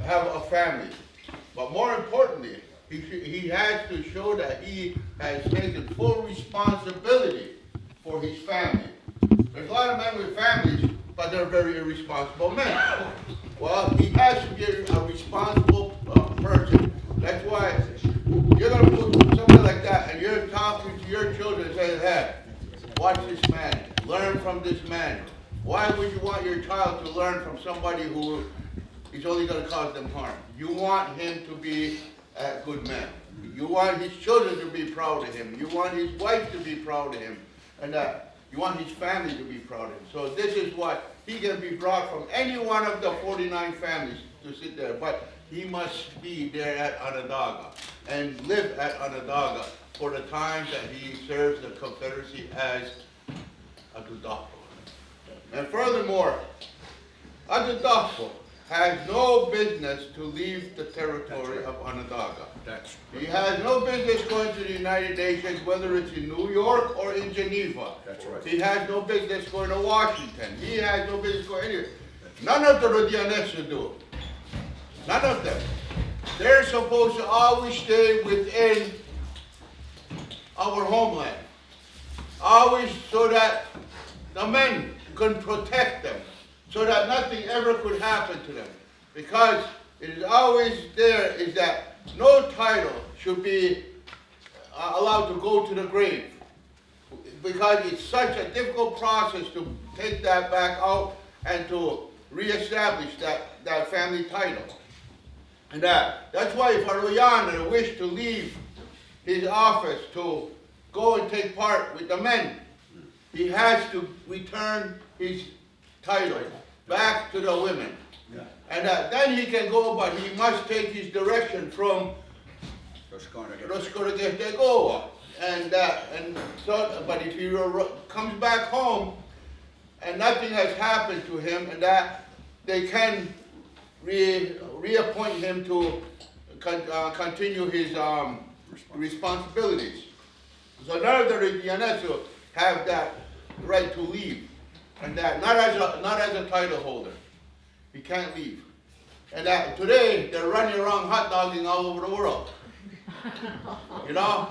have a family. But more importantly, he has to show that he has taken full responsibility for his family. There's a lot of men with families, but they're very irresponsible men. Well, he has to be a responsible person. That's why you're going to put something like that, and you're talking to your children and saying, hey, watch this man, learn from this man. Why would you want your child to learn from somebody who is only going to cause them harm? You want him to be a good man. You want his children to be proud of him. You want his wife to be proud of him. And you want his family to be proud of him. So this is what he can be brought from any one of the 49 families to sit there. But he must be there at Onondaga and live at Onondaga for the time that he serves the Confederacy as a Dudako. And furthermore, a Dudako has no business to leave the territory of Onondaga. He has no business going to the United Nations, whether it's in New York or in Geneva. That's right. He has no business going to Washington. He has no business going anywhere. None of the Rodianesu do. None of them. They're supposed to always stay within our homeland. Always so that the men can protect them, so that nothing ever could happen to them. Because it is always there is that no title should be allowed to go to the grave. Because it's such a difficult process to take that back out and to reestablish that family title. And that's why if Arroyana wished to leave his office to go and take part with the men, he has to return his title back to the women. Yeah. And then he can go, but he must take his direction from Estrada-Goeman. And so, but if he comes back home and nothing has happened to him, and that they can reappoint him to continue his responsibilities. So none of the Rodianesu have that right to leave, and that not as a title holder. He can't leave. And that today they're running around hot dogging all over the world. You know,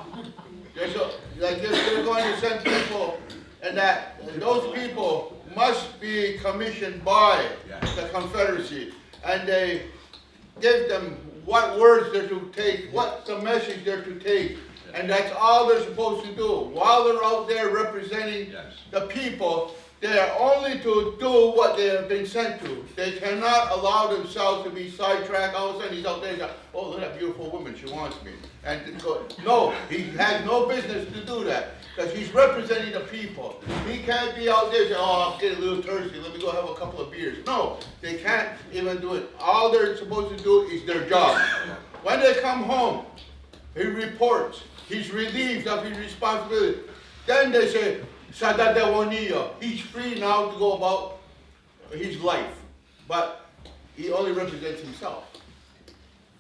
they're going to send people, and those people must be commissioned by the Confederacy, and they give them what words they're to take, what the message they're to take, and that's all they're supposed to do. While they're out there representing the people, they are only to do what they have been sent to. They cannot allow themselves to be sidetracked. All of a sudden he's out there and oh, look at that beautiful woman, she wants me. And no, he has no business to do that, because he's representing the people. He can't be out there saying, oh, I'm getting a little thirsty, let me go have a couple of beers. No, they can't even do it. All they're supposed to do is their job. When they come home, he reports. He's relieved of his responsibility. Then they say, he's free now to go about his life, but he only represents himself.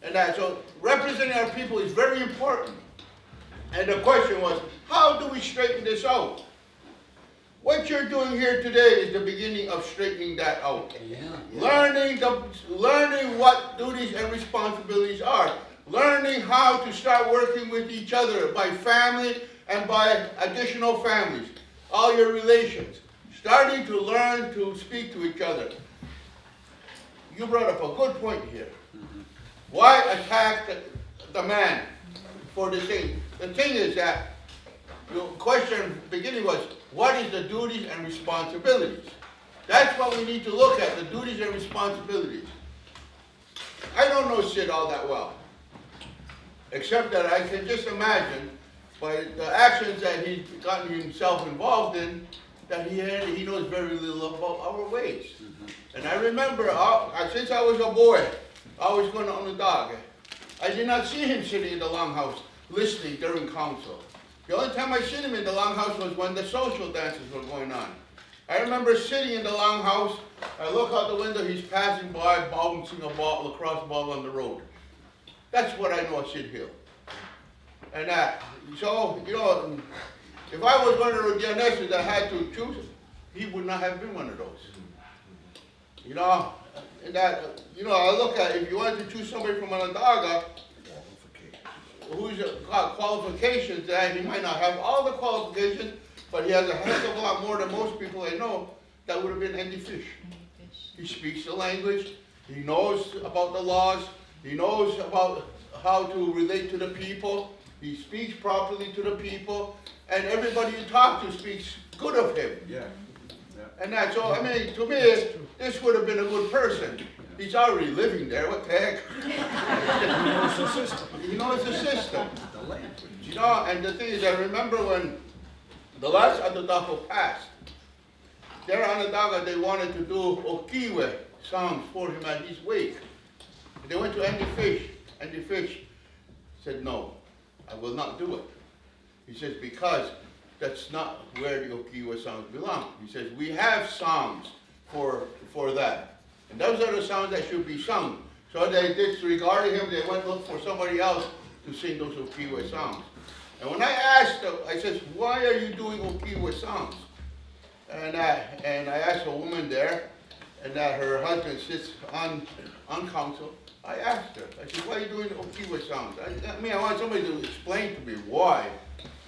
And so representing our people is very important. And the question was, how do we straighten this out? What you're doing here today is the beginning of straightening that out. Learning what duties and responsibilities are. Learning how to start working with each other by family and by additional families. All your relations, starting to learn to speak to each other. You brought up a good point here. Why attack the man for the thing? The thing is that the question beginning was, what is the duties and responsibilities? That's what we need to look at, the duties and responsibilities. I don't know Sid all that well, except that I can just imagine by the actions that he's gotten himself involved in, that he knows very little about our ways. And I remember, since I was a boy, I was going to Onondaga. I did not see him sitting in the longhouse listening during council. The only time I seen him in the longhouse was when the social dances were going on. I remember sitting in the longhouse, I look out the window, he's passing by, bouncing a lacrosse ball on the road. That's what I know of Sid Hill. And so, you know, if I was one of the Rodianesu that had to choose, he would not have been one of those. You know, I look at, if you wanted to choose somebody from Onondaga, who's got qualifications, that he might not have all the qualifications, but he has a heck of a lot more than most people I know, that would have been Andy Fish. He speaks the language, he knows about the laws, he knows about how to relate to the people, he speaks properly to the people, and everybody you talk to speaks good of him. Yeah. And that's all, I mean, to me, this would have been a good person. He's already living there, what the heck? He knows the system. He knows the system. The language. You know, and the thing is, I remember when the last Onondaga passed, there on Onondaga, they wanted to do Okiwe songs for him at his wake. They went to Andy Fish. Andy Fish said, no, I will not do it. He says, because that's not where the Okiwe songs belong. He says, we have songs for that. And those are the songs that should be sung. So they disregarded him, they went look for somebody else to sing those Okiwe songs. And when I asked them, I said, why are you doing Okiwe songs? And I asked a woman there, and that her husband sits on council. I asked her, I said, why are you doing Okiwe songs? I want somebody to explain to me why.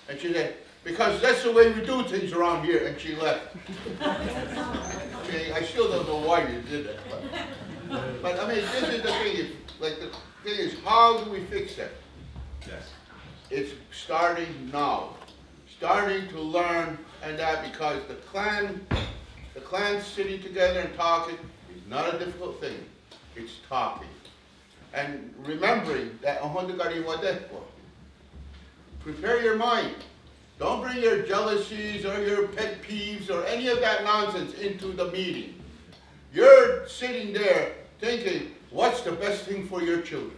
And she said, because that's the way we do things around here, and she left. I still don't know why you did it. But I mean, this is the thing, the thing is, how do we fix that? Yes. It's starting now. Starting to learn, and that because the clan sitting together and talking is not a difficult thing. It's talking. And remembering that prepare your mind. Don't bring your jealousies or your pet peeves or any of that nonsense into the meeting. You're sitting there thinking, what's the best thing for your children?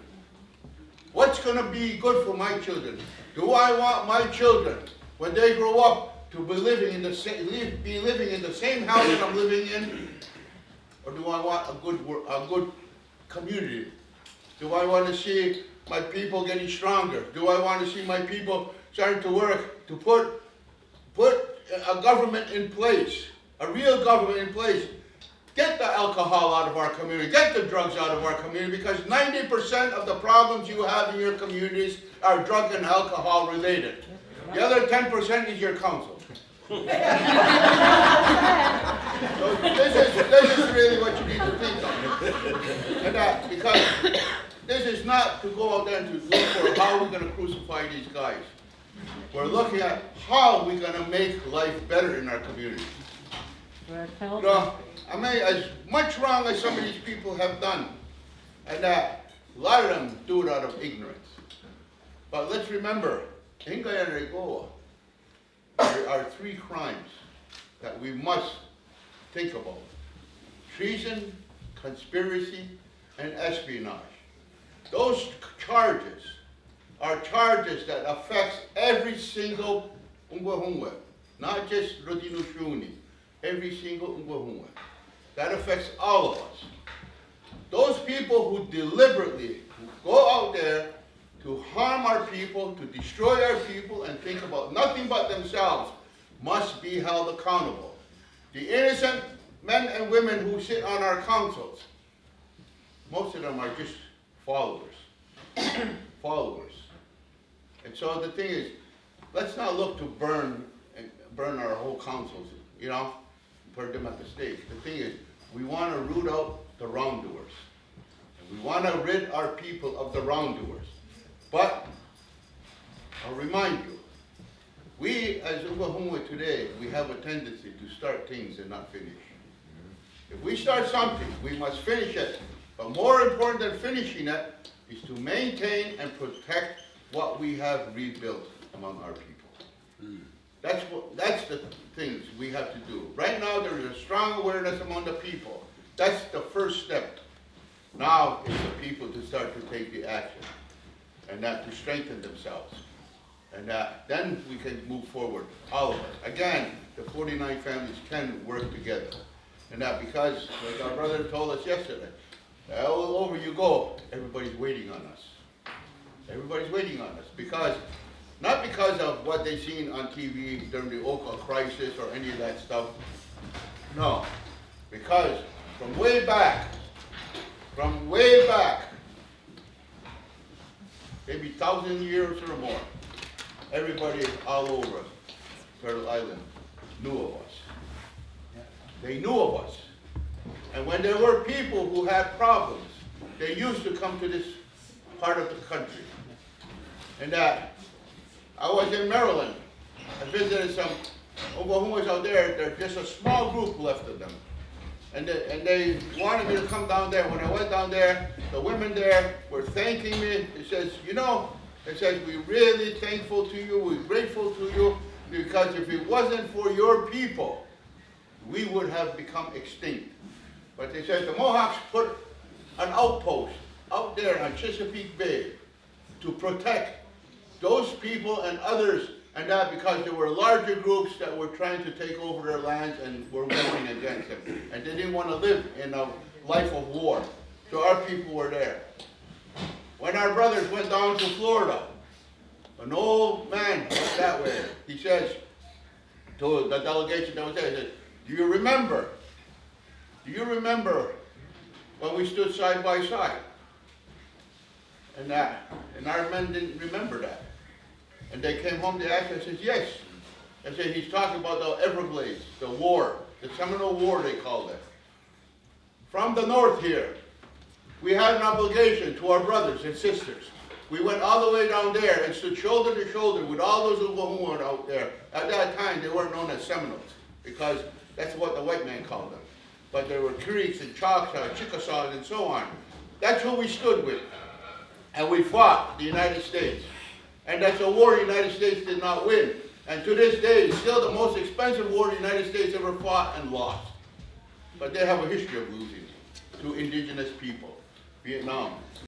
What's going to be good for my children? Do I want my children, when they grow up, to be living in the same house that I'm living in? Or do I want a good community? Do I want to see my people getting stronger? Do I want to see my people starting to work to put a government in place, a real government in place? Get the alcohol out of our community, get the drugs out of our community, because 90% of the problems you have in your communities are drug and alcohol related. The other 10% is your council. So this is really what you need to think of. And because this is not to go out there and to look for how we're going to crucify these guys. We're looking at how we're going to make life better in our community. You know, I mean, as much wrong as some of these people have done, and a lot of them do it out of ignorance. But let's remember, in Estrada-Goeman, there are 3 crimes that we must think about: treason, conspiracy, and espionage. Those charges are charges that affects every single Ungwahungwe, not just Rodino Shuni, every single Ungwahungwe. That affects all of us. Those people who deliberately go out there to harm our people, to destroy our people, and think about nothing but themselves must be held accountable. The innocent men and women who sit on our councils, most of them are just followers. Followers. And so the thing is, let's not look to burn our whole councils, you know, put them at the stake. The thing is, we want to root out the wrongdoers. And we want to rid our people of the wrongdoers. But I'll remind you, we as Ungwahungwe today, we have a tendency to start things and not finish. If we start something, we must finish it. But more important than finishing it is to maintain and protect what we have rebuilt among our people. That's the things we have to do. Right now there is a strong awareness among the people. That's the first step. Now it's the people to start to take the action, and that to strengthen themselves. And then we can move forward, all of us. Again, the 49 families can work together. And that because, like our brother told us yesterday, all over you go, everybody's waiting on us. Everybody's waiting on us. Because, not because of what they've seen on TV during the Oka crisis or any of that stuff. No. Because from way back, from way back, maybe 1,000 years or more, everybody all over Turtle Island knew of us. They knew of us. And when there were people who had problems, they used to come to this part of the country. And I was in Maryland. I visited some Oklahomas out there. There's just a small group left of them. And they wanted me to come down there. When I went down there, the women there were thanking me. They says, you know, they says, we're really thankful to you. We're grateful to you because if it wasn't for your people, we would have become extinct. But they said the Mohawks put an outpost out there on Chesapeake Bay to protect those people and others, and that because there were larger groups that were trying to take over their lands and were warring against them. And they didn't want to live in a life of war. So our people were there. When our brothers went down to Florida, an old man went that way. He says to the delegation that was there, he said, do you remember when we stood side by side? And our men didn't remember that. And they came home to ask, I said, yes. I said, he's talking about the Everglades, the war, the Seminole War they called it. From the north here, we had an obligation to our brothers and sisters. We went all the way down there and stood shoulder to shoulder with all those Oklahomans out there. At that time, they weren't known as Seminoles because that's what the white man called them. But there were Creeks and Choctaws, Chickasaws, and so on. That's who we stood with. And we fought the United States. And that's a war the United States did not win. And to this day, it's still the most expensive war the United States ever fought and lost. But they have a history of losing to indigenous people. Vietnam.